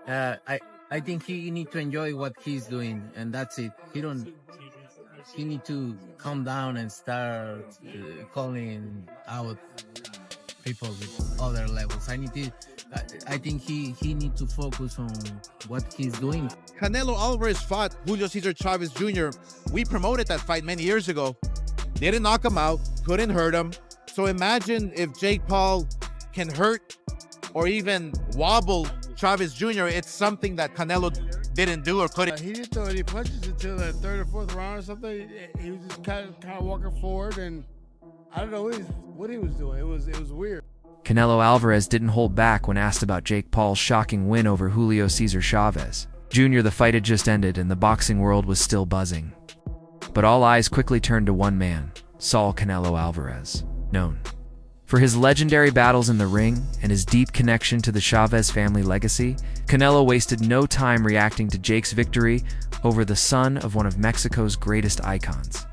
I think he need to enjoy what he's doing, and that's it. He need to calm down and start calling out people with other levels. I think he need to focus on what he's doing. Canelo Alvarez fought Julio Cesar Chavez Jr. We promoted that fight many years ago. Didn't knock him out, couldn't hurt him. So imagine if Jake Paul can hurt or even wobble Chavez Jr. It's something that Canelo didn't do or couldn't. He didn't throw any punches until the third or fourth round or something. He was just kind of walking forward, and I don't know what he was doing. It was weird. Canelo Alvarez didn't hold back when asked about Jake Paul's shocking win over Julio Cesar Chavez Jr. The fight had just ended and the boxing world was still buzzing. But all eyes quickly turned to one man, Saul Canelo Alvarez, known for his legendary battles in the ring and his deep connection to the Chavez family legacy. Canelo wasted no time reacting to Jake's victory over the son of one of Mexico's greatest icons.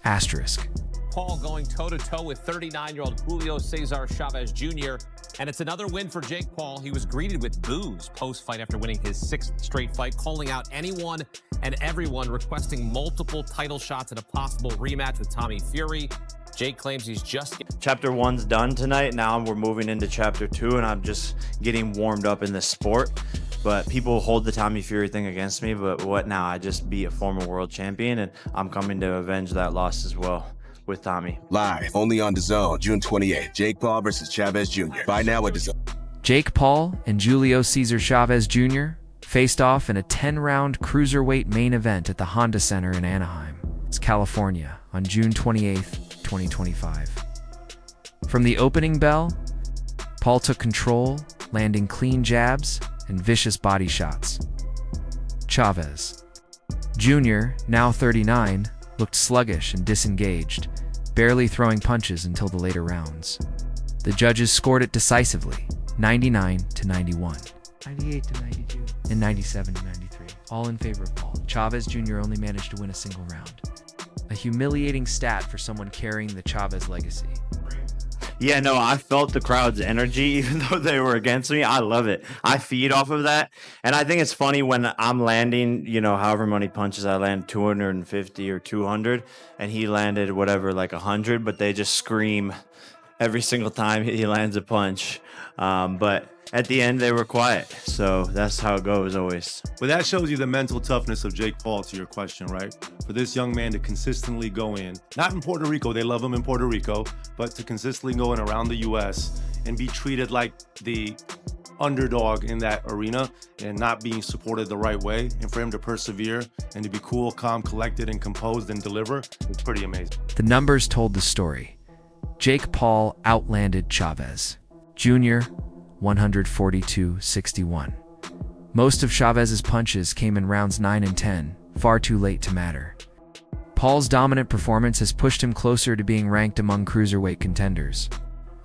Asterisk. Paul going toe-to-toe with 39-year-old Julio Cesar Chavez Jr. And it's another win for Jake Paul. He was greeted with boos post-fight after winning his 6th straight fight, calling out anyone and everyone, requesting multiple title shots and a possible rematch with Tommy Fury. Jake claims he's just... Chapter 1's done tonight. Now we're moving into Chapter 2, and I'm just getting warmed up in this sport. But people hold the Tommy Fury thing against me, but what now? I just beat a former world champion, and I'm coming to avenge that loss as well with Tommy. Live, only on DAZN, June 28th. Jake Paul versus Chavez Jr. Buy now at DAZN. Jake Paul and Julio Cesar Chavez Jr. faced off in a 10-round cruiserweight main event at the Honda Center in Anaheim, California, on June 28th, 2025. From the opening bell, Paul took control, landing clean jabs and vicious body shots. Chavez Jr., now 39, looked sluggish and disengaged, barely throwing punches until the later rounds. The judges scored it decisively, 99-91, 98-92, and 97-93, all in favor of Paul. Chavez Jr. only managed to win a single round. A humiliating stat for someone carrying the Chavez legacy. Yeah, no, I felt the crowd's energy, even though they were against me. I love it. I feed off of that. And I think it's funny when I'm landing, however many punches I land, 250 or 200, and he landed whatever, like 100, but they just scream every single time he lands a punch. But at the end, they were quiet. So that's how it goes always. But that shows you the mental toughness of Jake Paul, to your question, right? For this young man to consistently go in, not in Puerto Rico, they love him in Puerto Rico, but to consistently go in around the U.S. and be treated like the underdog in that arena and not being supported the right way, and for him to persevere and to be cool, calm, collected, and composed and deliver, it's pretty amazing. The numbers told the story. Jake Paul outlanded Chavez Jr. 142-61. Most of Chavez's punches came in rounds 9 and 10, far too late to matter. Paul's dominant performance has pushed him closer to being ranked among cruiserweight contenders,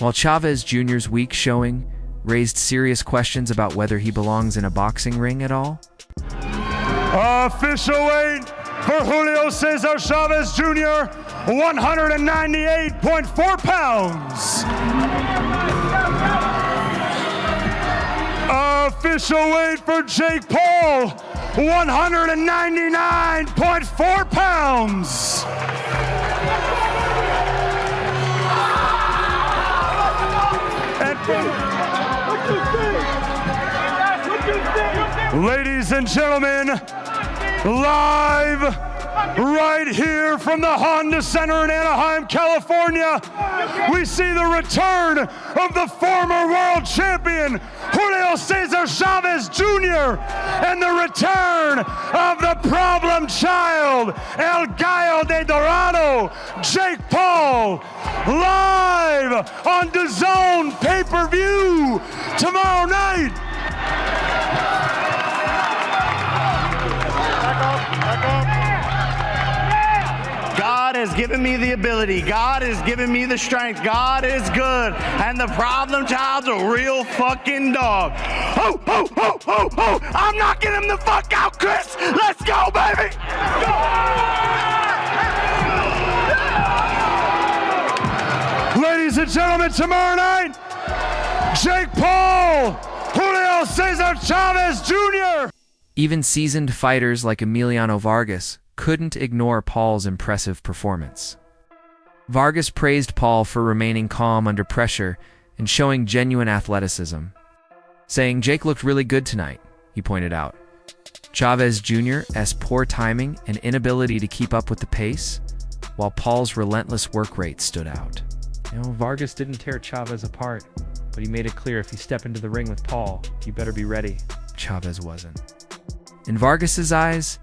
while Chavez Jr.'s weak showing raised serious questions about whether he belongs in a boxing ring at all. Official weight for Julio Cesar Chavez Jr., 198.4 pounds. Official weight for Jake Paul, 199.4 pounds. And ladies and gentlemen, live right here from the Honda Center in Anaheim, California, we see the return of the former world champion, Julio Cesar Chavez Jr., and the return of the problem child, El Gallo de Dorado, Jake Paul, live on DAZN pay-per-view tomorrow night. God has given me the ability. God has given me the strength. God is good. And the problem child's a real fucking dog. Ho, ho, ho, ho, ho. I'm knocking him the fuck out, Chris. Let's go, baby. Let's go. Ladies and gentlemen, tomorrow night, Jake Paul, Julio Julio Cesar Chavez Jr. Even seasoned fighters like Emiliano Vargas couldn't ignore Paul's impressive performance. Vargas praised Paul for remaining calm under pressure and showing genuine athleticism, saying, "Jake looked really good tonight," he pointed out. Chavez Jr.'s poor timing and inability to keep up with the pace, while Paul's relentless work rate stood out. Vargas didn't tear Chavez apart, but he made it clear if you step into the ring with Paul, you better be ready. Chavez wasn't. In Vargas's eyes,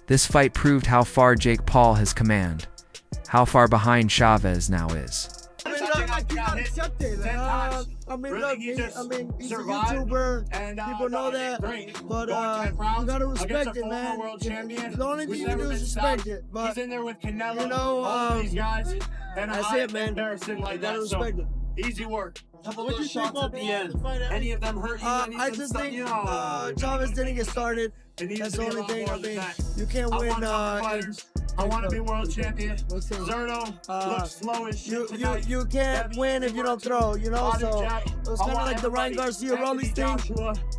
this fight proved how far Jake Paul has command, how far behind Chavez now is. Look, he's a YouTuber, and people know that, but you gotta respect it, man. The only thing you can do is respect it, but, he's in there with Canelo, you know, these guys, and that's it, man. You gotta respect it. Easy work. What you think about the end? Any of them hurt you? I just think Chavez didn't get started. That's the only thing. I mean, you can't win. I want to be world champion. Zerto looks slow as shit. You can't win if you don't throw, you know? So it was kind of like the Ryan Garcia Rollies thing.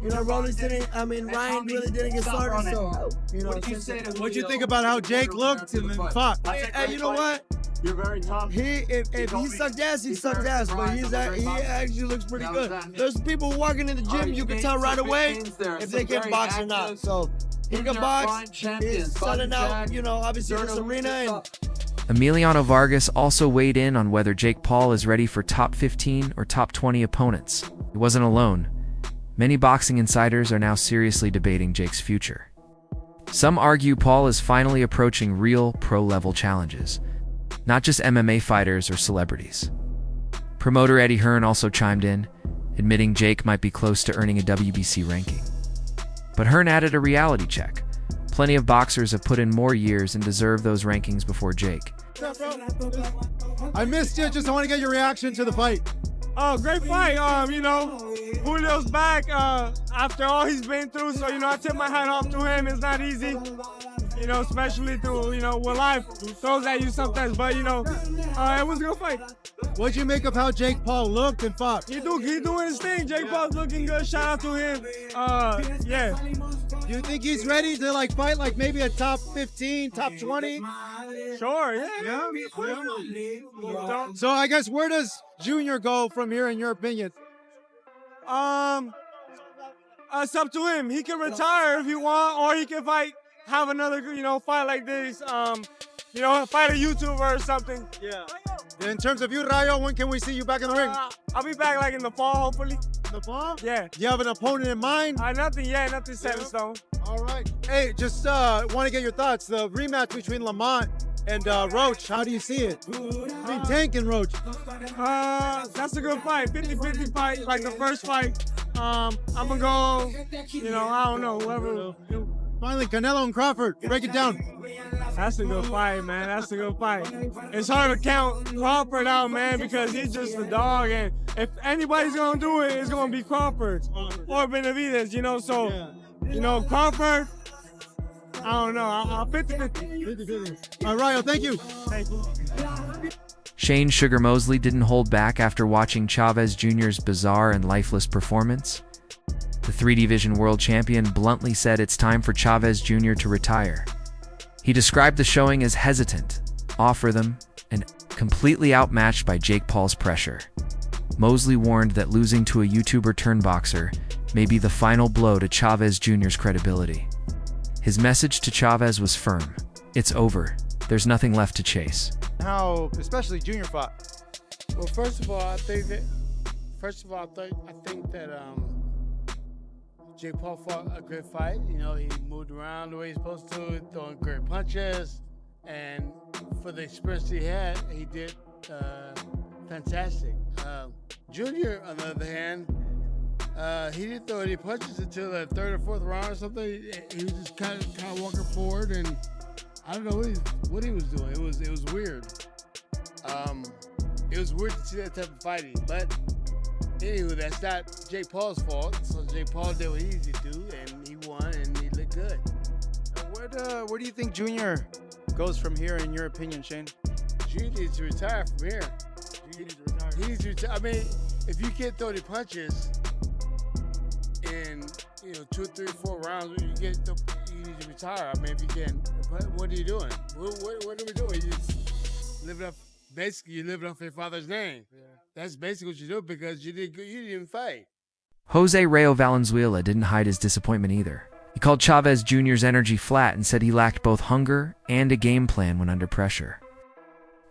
You know, Rollies didn't, I mean, Ryan really didn't get started. So, you know, what'd you think about how Jake looked and then fought? Hey, you know what? You're very tough. If he sucked ass, he sucked ass, but he actually looks pretty good. There's people walking in the gym, you can tell right away if they can box or not. So he can box, he's selling out, you know, obviously this arena. And Emiliano Vargas also weighed in on whether Jake Paul is ready for top 15 or top 20 opponents. He wasn't alone. Many boxing insiders are now seriously debating Jake's future. Some argue Paul is finally approaching real pro-level challenges, not just MMA fighters or celebrities. Promoter Eddie Hearn also chimed in, admitting Jake might be close to earning a WBC ranking. But Hearn added a reality check. Plenty of boxers have put in more years and deserve those rankings before Jake. I missed you. Just I want to get your reaction to the fight. Oh, great fight. You know, Julio's back after all he's been through. So, you know, I tip my hat off to him. It's not easy, you know, especially through, you know, when life throws at you sometimes. But, you know, it was a good fight. What'd you make of how Jake Paul looked and fought? He doing his thing. Jake Paul's looking good. Shout out to him. Yeah. Do you think he's ready to like fight like maybe a top 15, top 20? Sure, yeah. So I guess where does Junior go from here in your opinion? It's up to him. He can retire if he want, or he can have another, you know, fight like this. You know, fight a YouTuber or something. Yeah. In terms of you, Rayo, when can we see you back in the ring? I'll be back like in the fall, hopefully. The fall? Yeah. Do you have an opponent in mind? Nothing yet. Nothing set in stone. All right. Hey, just want to get your thoughts. The rematch between Lamont and Roach, how do you see it? I mean, Tank and Roach. That's a good fight. 50-50 fight, like the first fight. I'm going to go, you know, I don't know, whoever. Finally, Canelo and Crawford. Break it down. That's a good fight, man. That's a good fight. It's hard to count Crawford out, man, because he's just a dog. And if anybody's going to do it, it's going to be Crawford or Benavidez, you know. So, you know, Crawford, I don't know. I'll 50-50. All right, Rayo, thank you. Thank you. Shane Sugar Mosley didn't hold back after watching Chavez Jr.'s bizarre and lifeless performance. The 3 Division world champion bluntly said it's time for Chavez Jr. to retire. He described the showing as hesitant, off-rhythm, and completely outmatched by Jake Paul's pressure. Mosley warned that losing to a YouTuber-turned-boxer may be the final blow to Chavez Jr.'s credibility. His message to Chavez was firm. It's over. There's nothing left to chase. How, especially Junior fought? Well, first of all, I think that Jake Paul fought a good fight. You know, he moved around the way he's supposed to, throwing great punches, and for the experience he had, he did fantastic. Junior, on the other hand, he didn't throw any punches until the 3rd or 4th round or something. He was just kind of walking forward, and I don't know what he was doing. It was weird. It was weird to see that type of fighting, but anywho, that's not Jake Paul's fault. So Jake Paul did what he needed to do, and he won, and he looked good. Where do you think Junior goes from here, in your opinion, Shane? Junior needs to retire from here. He needs to retire. I mean, if you can't throw any punches, in 2, 3, 4 rounds, you need to retire. I mean, if you can, what are you doing? What are we doing? You just live up. Basically, you live off your father's name. Yeah. That's basically what you do because you didn't fight. Jose Rayo Valenzuela didn't hide his disappointment either. He called Chavez Jr.'s energy flat and said he lacked both hunger and a game plan when under pressure.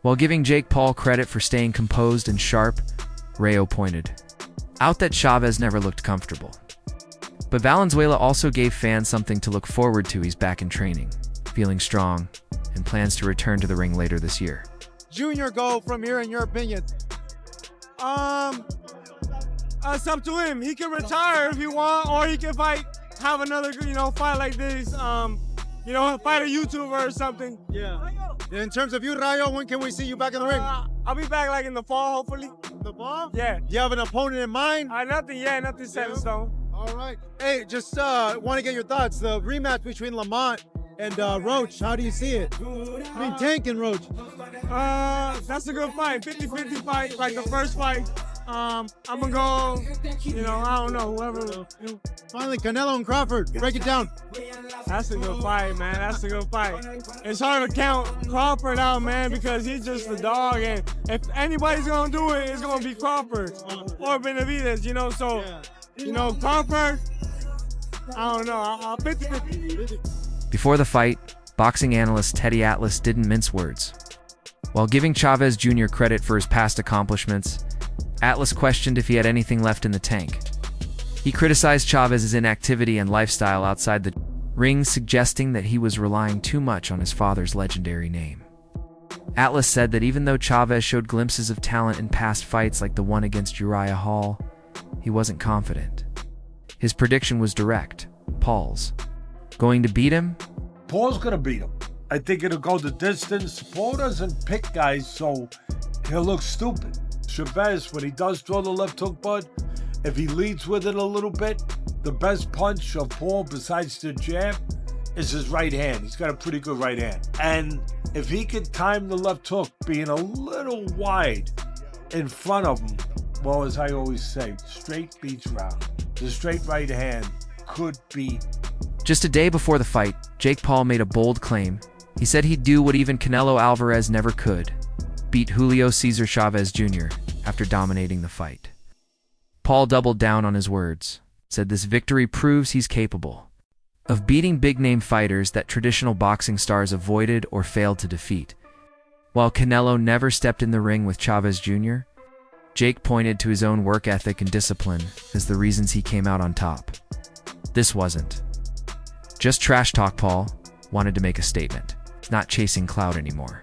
While giving Jake Paul credit for staying composed and sharp, Rayo pointed out that Chavez never looked comfortable. But Valenzuela also gave fans something to look forward to. He's back in training, feeling strong, and plans to return to the ring later this year. Junior go from here, in your opinion? It's up to him. He can retire if he want, or he can have another, fight like this. Fight a YouTuber or something. Yeah. In terms of you, Rayo, when can we see you back in the ring? I'll be back in the fall, hopefully. The fall? Yeah. Do you have an opponent in mind? Nothing set in stone. All right. Hey, just want to get your thoughts. The rematch between Lamont and Roach, how do you see it? I mean, Tank and Roach. That's a good fight. 50-50 fight, like the first fight. I'm gonna go, I don't know, whoever. Finally, Canelo and Crawford. Break it down. That's a good fight, man. That's a good fight. It's hard to count Crawford out, man, because he's just a dog. And if anybody's gonna do it, it's gonna be Crawford or Benavidez, So, Crawford, I don't know. I'll 50-50. Before the fight, boxing analyst Teddy Atlas didn't mince words. While giving Chavez Jr. credit for his past accomplishments, Atlas questioned if he had anything left in the tank. He criticized Chavez's inactivity and lifestyle outside the ring, suggesting that he was relying too much on his father's legendary name. Atlas said that even though Chavez showed glimpses of talent in past fights like the one against Uriah Hall, he wasn't confident. His prediction was direct. Paul's going to beat him? Paul's going to beat him. I think it'll go the distance. Paul doesn't pick guys, so he'll look stupid. Chavez, when he does throw the left hook, bud, if he leads with it a little bit, the best punch of Paul, besides the jab, is his right hand. He's got a pretty good right hand. And if he could time the left hook being a little wide in front of him, well, as I always say, straight beats round. The straight right hand could be. Just a day before the fight, Jake Paul made a bold claim. He said he'd do what even Canelo Alvarez never could: beat Julio Cesar Chavez Jr. after dominating the fight. Paul doubled down on his words, said this victory proves he's capable of beating big-name fighters that traditional boxing stars avoided or failed to defeat. While Canelo never stepped in the ring with Chavez Jr., Jake pointed to his own work ethic and discipline as the reasons he came out on top. This wasn't just trash talk. Paul wanted to make a statement. He's not chasing clout anymore.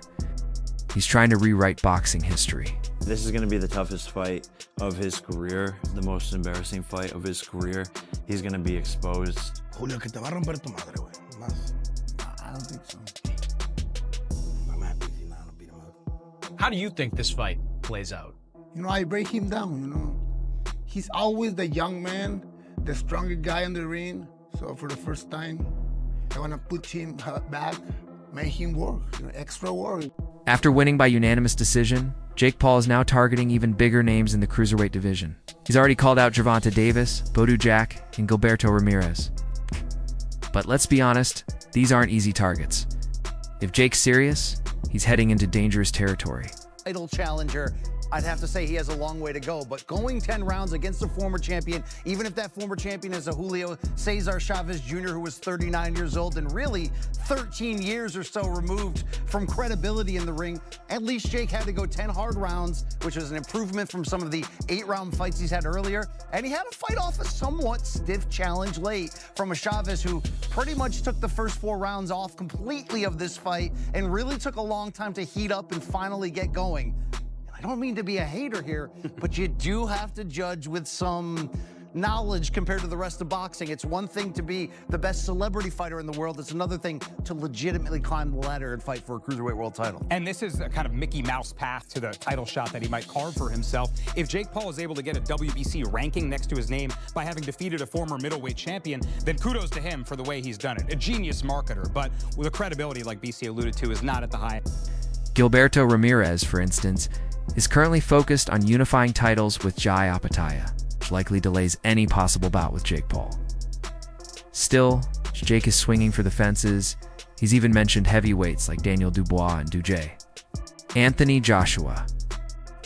He's trying to rewrite boxing history. This is going to be the toughest fight of his career, the most embarrassing fight of his career. He's going to be exposed. Julio, que te va a romper tu madre, güey. Más. I don't think so. I'm happy if you know how to beat him up. How do you think this fight plays out? I break him down, He's always the young man, the stronger guy in the ring. So for the first time, I want to put him back, make him work, extra work. After winning by unanimous decision, Jake Paul is now targeting even bigger names in the cruiserweight division. He's already called out Gervonta Davis, Bodu Jack, and Gilberto Ramirez. But let's be honest, these aren't easy targets. If Jake's serious, he's heading into dangerous territory. Title challenger, I'd have to say he has a long way to go, but going 10 rounds against a former champion, even if that former champion is a Julio Cesar Chavez Jr. who was 39 years old and really 13 years or so removed from credibility in the ring, at least Jake had to go 10 hard rounds, which was an improvement from some of the 8-round fights he's had earlier, and he had to fight off a somewhat stiff challenge late from a Chavez who pretty much took the first 4 rounds off completely of this fight and really took a long time to heat up and finally get going. I don't mean to be a hater here, but you do have to judge with some knowledge compared to the rest of boxing. It's one thing to be the best celebrity fighter in the world. It's another thing to legitimately climb the ladder and fight for a cruiserweight world title. And this is a kind of Mickey Mouse path to the title shot that he might carve for himself. If Jake Paul is able to get a WBC ranking next to his name by having defeated a former middleweight champion, then kudos to him for the way he's done it. A genius marketer, but with a credibility, like BC alluded to, is not at the high. Gilberto Ramirez, for instance, is currently focused on unifying titles with Jai Apataya. which likely delays any possible bout with Jake Paul. Still, Jake is swinging for the fences. He's even mentioned heavyweights like Daniel Dubois and Dujay. Anthony Joshua.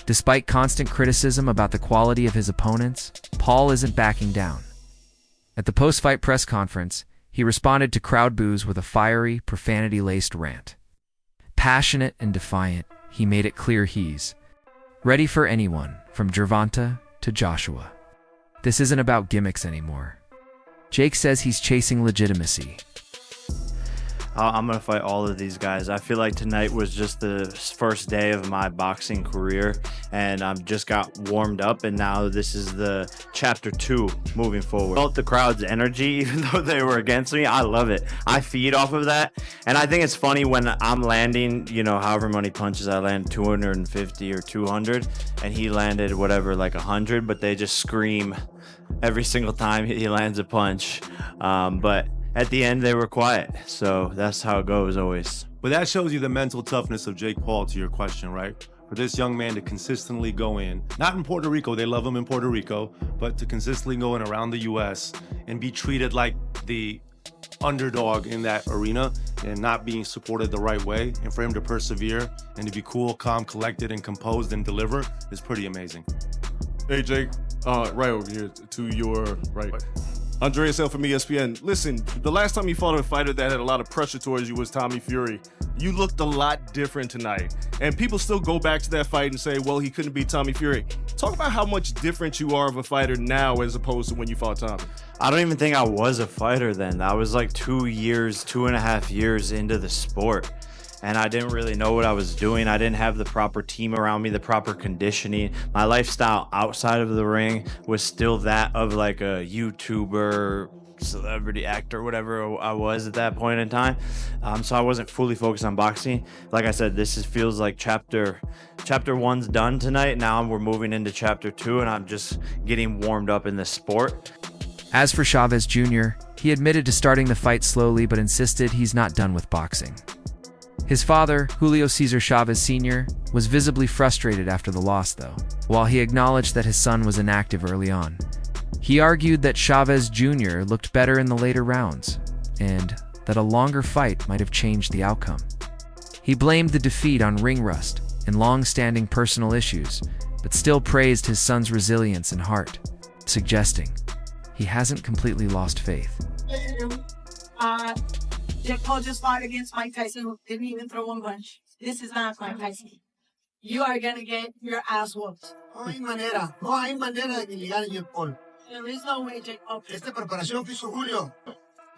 Despite constant criticism about the quality of his opponents, Paul isn't backing down. At the post-fight press conference, he responded to crowd boos with a fiery, profanity-laced rant. Passionate and defiant, he made it clear he's ready for anyone, from Gervonta to Joshua. This isn't about gimmicks anymore. Jake says he's chasing legitimacy. I'm going to fight all of these guys. I feel like tonight was just the first day of my boxing career, and I just got warmed up, and now this is the chapter 2 moving forward. I felt the crowd's energy, even though they were against me. I love it. I feed off of that, and I think it's funny when I'm landing, however many punches I land, 250 or 200, and he landed whatever, like 100, but they just scream every single time he lands a punch. But at the end, they were quiet. So that's how it goes always. But that shows you the mental toughness of Jake Paul, to your question, right? For this young man to consistently go in, not in Puerto Rico, they love him in Puerto Rico, but to consistently go in around the US and be treated like the underdog in that arena and not being supported the right way, and for him to persevere and to be cool, calm, collected, and composed and deliver is pretty amazing. Hey, Jake, right over here to your right. Andreas L from ESPN. Listen, the last time you fought a fighter that had a lot of pressure towards you was Tommy Fury. You looked a lot different tonight. And people still go back to that fight and say, well, he couldn't beat Tommy Fury. Talk about how much different you are of a fighter now as opposed to when you fought Tommy. I don't even think I was a fighter then. I was like 2.5 years into the sport. And I didn't really know what I was doing. I didn't have the proper team around me, the proper conditioning. My lifestyle outside of the ring was still that of like a YouTuber, celebrity actor, whatever I was at that point in time. So I wasn't fully focused on boxing. Like I said, feels like chapter 1's done tonight. Now we're moving into chapter 2, and I'm just getting warmed up in the sport. As for Chavez Jr., he admitted to starting the fight slowly but insisted he's not done with boxing. His father, Julio Cesar Chavez Sr., was visibly frustrated after the loss, though. While he acknowledged that his son was inactive early on, he argued that Chavez Jr. looked better in the later rounds, and that a longer fight might have changed the outcome. He blamed the defeat on ring rust and long-standing personal issues, but still praised his son's resilience and heart, suggesting he hasn't completely lost faith. Jake Paul just fought against Mike Tyson, who didn't even throw one punch. This is not Mike Tyson. You are going to get your ass whooped. No hay manera de que le gane Jake Paul. There is no way Jake Paul. Esta preparación que hizo Julio,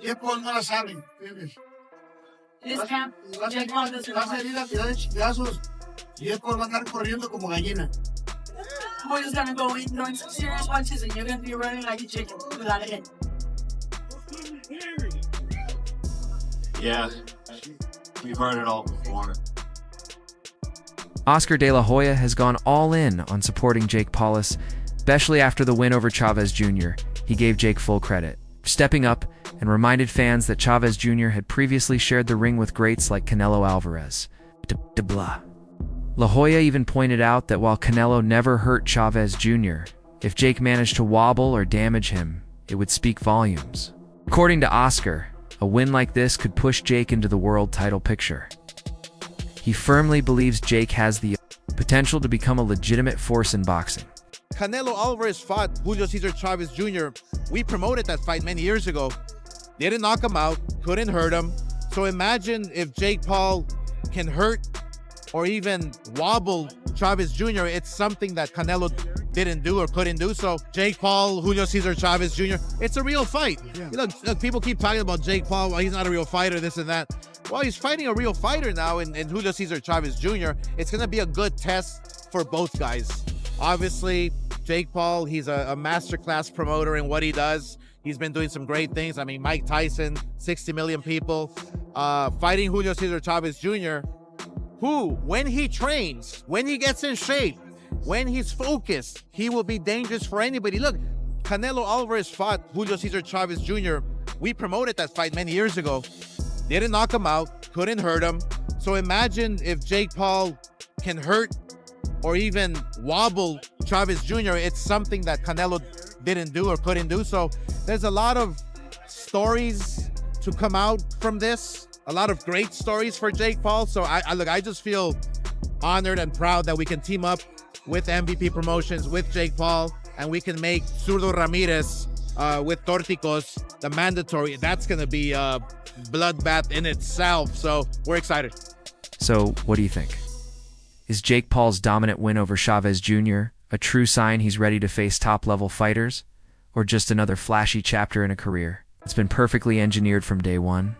Jake Paul no la sabe. This camp, Jake Paul doesn't know. Va a salir a tirar de chingazos. Jake Paul va a estar corriendo como gallina. Julio's going to go in throwing some serious punches, and you're going to be running like a chicken without a head. Yeah, we've heard it all before. Oscar De La Hoya has gone all in on supporting Jake Paul, especially after the win over Chavez Jr. He gave Jake full credit, stepping up and reminded fans that Chavez Jr. had previously shared the ring with greats like Canelo Alvarez. La Hoya even pointed out that while Canelo never hurt Chavez Jr., if Jake managed to wobble or damage him, it would speak volumes. According to Oscar, a win like this could push Jake into the world title picture. He firmly believes Jake has the potential to become a legitimate force in boxing. Canelo Alvarez fought Julio Cesar Chavez Jr. We promoted that fight many years ago. Didn't knock him out, couldn't hurt him. So imagine if Jake Paul can hurt or even wobble Chavez Jr. It's something that Canelo didn't do or couldn't do. So Jake Paul, Julio Cesar Chavez Jr., it's a real fight. Yeah. Look, people keep talking about Jake Paul, well, he's not a real fighter, this and that. Well, he's fighting a real fighter now in Julio Cesar Chavez Jr. It's going to be a good test for both guys. Obviously, Jake Paul, he's a masterclass promoter in what he does. He's been doing some great things. I mean, Mike Tyson, 60 million people. Fighting Julio Cesar Chavez Jr., who, when he trains, when he gets in shape, when he's focused, he will be dangerous for anybody. Look, Canelo Alvarez fought Julio Cesar Chavez Jr. We promoted that fight many years ago. Didn't knock him out, couldn't hurt him. So imagine if Jake Paul can hurt or even wobble Chavez Jr. It's something that Canelo didn't do or couldn't do. So there's a lot of stories to come out from this, a lot of great stories for Jake Paul. So I just feel honored and proud that we can team up with MVP Promotions, with Jake Paul, and we can make Zurdo Ramirez with Torticos the mandatory. That's going to be a bloodbath in itself. So we're excited. So what do you think? Is Jake Paul's dominant win over Chavez Jr. a true sign he's ready to face top-level fighters, or just another flashy chapter in a career? It's been perfectly engineered from day one.